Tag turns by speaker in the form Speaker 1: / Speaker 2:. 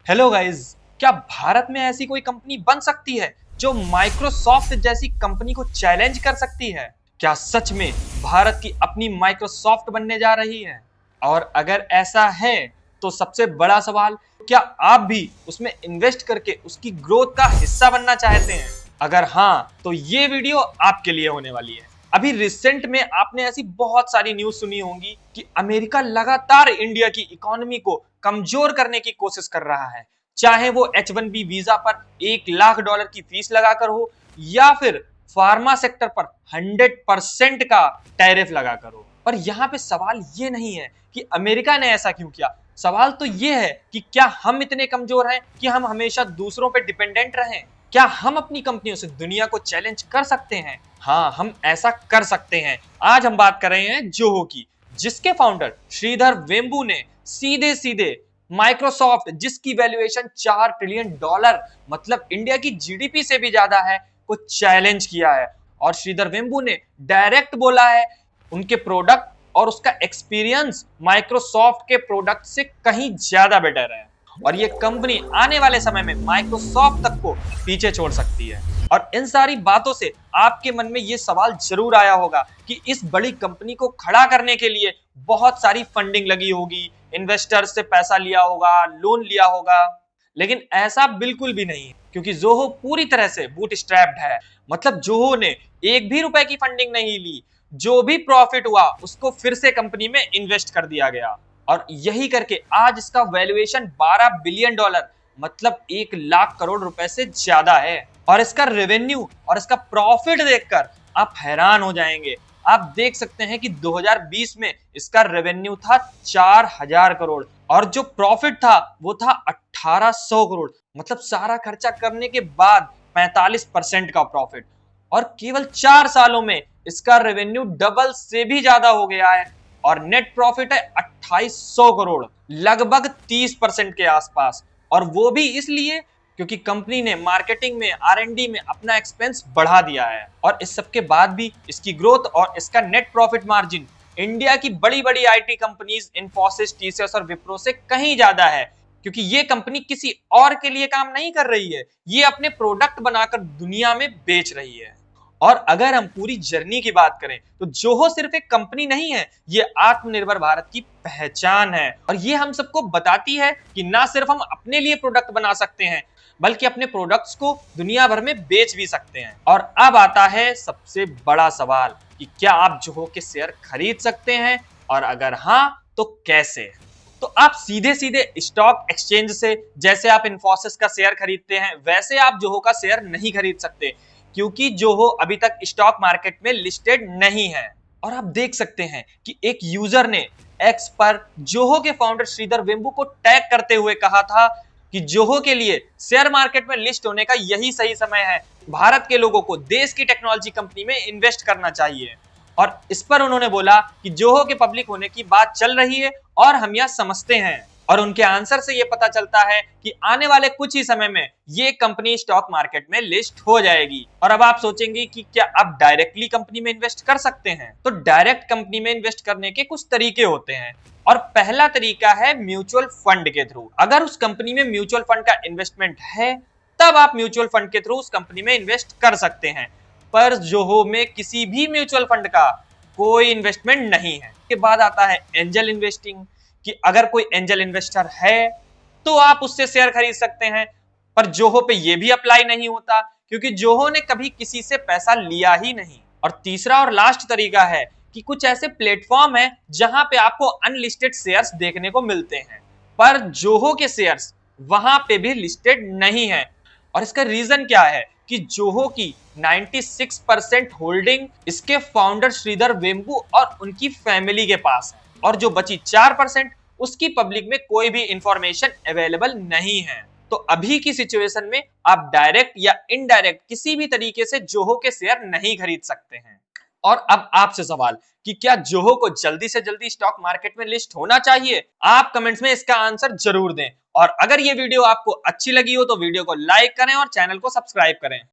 Speaker 1: Hello guys, क्या भारत में ऐसी कोई कंपनी बन सकती है जो माइक्रोसॉफ्ट जैसी कंपनी को चैलेंज कर सकती है? क्या सच में भारत की अपनी माइक्रोसॉफ्ट बनने जा रही है? और अगर ऐसा है तो सबसे बड़ा सवाल, क्या आप भी उसमें इन्वेस्ट करके उसकी ग्रोथ का हिस्सा बनना चाहते हैं? अगर हाँ, तो ये वीडियो आपके लिए होने वाली है। अभी रिसेंट में आपने ऐसी बहुत सारी न्यूज सुनी होंगी कि अमेरिका लगातार इंडिया की इकोनॉमी को कमजोर करने की कोशिश कर रहा है, चाहे वो H1B वीजा पर $1 लाख की फीस लगाकर हो या फिर फार्मा सेक्टर पर 100% का टैरिफ लगाकर हो। पर यहाँ पे सवाल ये नहीं है कि अमेरिका ने ऐसा क्यों किया, सवाल तो ये है कि क्या हम इतने कमजोर हैं कि हम हमेशा दूसरों पे डिपेंडेंट रहें? क्या हम अपनी कंपनियों से दुनिया को चैलेंज कर सकते हैं? हाँ, हम ऐसा कर सकते हैं। आज हम बात कर रहे हैं जोहो की, जिसके फाउंडर श्रीधर वेम्बू ने सीधे सीधे माइक्रोसॉफ्ट, जिसकी वैल्यूएशन $4 ट्रिलियन मतलब इंडिया की जीडीपी से भी ज्यादा है, को चैलेंज किया है। और श्रीधर वेम्बू ने डायरेक्ट बोला है उनके प्रोडक्ट और उसका एक्सपीरियंस माइक्रोसॉफ्ट के प्रोडक्ट से कहीं ज्यादा बेटर है और ये कंपनी आने वाले समय में माइक्रोसॉफ्ट तक को पीछे छोड़ सकती है। और इन सारी बातों से आपके मन में ये सवाल जरूर आया होगा कि इस बड़ी कंपनी को खड़ा करने के लिए बहुत सारी फंडिंग लगी होगी, इन्वेस्टर्स से पैसा लिया होगा, लोन लिया होगा। लेकिन ऐसा बिल्कुल भी नहीं है, क्योंकि जोहो पूरी तरह से बूटस्ट्रैप्ड है। मतलब जोहो ने एक भी रुपए की फंडिंग नहीं ली, जो भी प्रॉफिट हुआ उसको फिर से कंपनी में इन्वेस्ट कर दिया गया और यही करके आज इसका वैल्यूएशन $12 बिलियन मतलब 1 लाख करोड़ रुपए से ज्यादा है। और इसका रेवेन्यू और इसका प्रॉफिट देखकर आप हैरान हो जाएंगे। आप देख सकते हैं कि 2020 में इसका रेवेन्यू था 4000 करोड़ और जो प्रॉफिट था वो था 1800 करोड़, मतलब सारा खर्चा करने के बाद 45% का प्रॉफिट। और केवल 4 सालों में इसका रेवेन्यू डबल से भी ज्यादा हो गया है और नेट प्रॉफिट है 2800 करोड़, लगभग 30% के आसपास। और वो भी इसलिए क्योंकि कंपनी ने मार्केटिंग में, R&D में अपना एक्सपेंस बढ़ा दिया है। और इस सब के बाद भी इसकी ग्रोथ और इसका नेट प्रॉफिट मार्जिन इंडिया की बड़ी बड़ी आईटी कंपनीज इन्फोसिस, TCS और विप्रो से कहीं ज्यादा है, क्योंकि ये कंपनी किसी और के लिए काम नहीं कर रही है, ये अपने प्रोडक्ट बनाकर दुनिया में बेच रही है। और अगर हम पूरी जर्नी की बात करें तो जोहो सिर्फ एक कंपनी नहीं है, ये आत्मनिर्भर भारत की पहचान है। और ये हम सबको बताती है कि ना सिर्फ हम अपने लिए प्रोडक्ट बना सकते हैं, बल्कि अपने प्रोडक्ट्स को दुनिया भर में बेच भी सकते हैं। और अब आता है सबसे बड़ा सवाल कि क्या आप जोहो के शेयर खरीद सकते हैं, और अगर हाँ तो कैसे? तो आप सीधे सीधे स्टॉक एक्सचेंज से, जैसे आप इन्फोसिस का शेयर खरीदते हैं, वैसे आप जोहो का शेयर नहीं खरीद सकते, क्योंकि जोहो अभी तक स्टॉक मार्केट में लिस्टेड नहीं है। और आप देख सकते हैं कि एक यूजर ने एक्स पर जोहो के फाउंडर श्रीधर वेम्बू को टैग करते हुए कहा था कि जोहो के लिए शेयर मार्केट में लिस्ट होने का यही सही समय है, भारत के लोगों को देश की टेक्नोलॉजी कंपनी में इन्वेस्ट करना चाहिए। और इस पर उन्होंने बोला कि जोहो के पब्लिक होने की बात चल रही है और हम यह समझते हैं। और उनके आंसर से यह पता चलता है कि आने वाले कुछ ही समय में ये कंपनी स्टॉक मार्केट में लिस्ट हो जाएगी। और अब आप सोचेंगे कि क्या आप डायरेक्टली कंपनी में इन्वेस्ट कर सकते हैं? तो डायरेक्ट कंपनी में इन्वेस्ट करने के कुछ तरीके होते हैं और पहला तरीका है म्यूचुअल फंड के थ्रू। अगर उस कंपनी में म्यूचुअल फंड का इन्वेस्टमेंट है तब आप म्यूचुअल फंड के थ्रू उस कंपनी में इन्वेस्ट कर सकते हैं। पर जोहो में किसी भी म्यूचुअल फंड का कोई इन्वेस्टमेंट नहीं है। के बाद आता है एंजल इन्वेस्टिंग, कि अगर कोई एंजल इन्वेस्टर है तो आप उससे शेयर खरीद सकते हैं। पर जोहो पे ये भी अप्लाई नहीं होता, क्योंकि जोहो ने कभी किसी से पैसा लिया ही नहीं। और तीसरा और लास्ट तरीका है कि कुछ ऐसे प्लेटफॉर्म है जहां पे आपको अनलिस्टेड शेयर्स देखने को मिलते हैं, पर जोहो के शेयर्स वहां पे भी लिस्टेड नहीं है। और इसका रीजन क्या है कि जोहो की 96% होल्डिंग इसके फाउंडर श्रीधर वेम्बू और उनकी फैमिली के पास है, और जो बची 4% उसकी पब्लिक में कोई भी इंफॉर्मेशन अवेलेबल नहीं है। तो अभी की सिचुएशन में आप डायरेक्ट या इनडायरेक्ट किसी भी तरीके से जोहो के शेयर नहीं खरीद सकते हैं। और अब आपसे सवाल कि क्या जोहो को जल्दी से जल्दी स्टॉक मार्केट में लिस्ट होना चाहिए? आप कमेंट्स में इसका आंसर जरूर दें। और अगर ये वीडियो आपको अच्छी लगी हो तो वीडियो को लाइक करें और चैनल को सब्सक्राइब करें।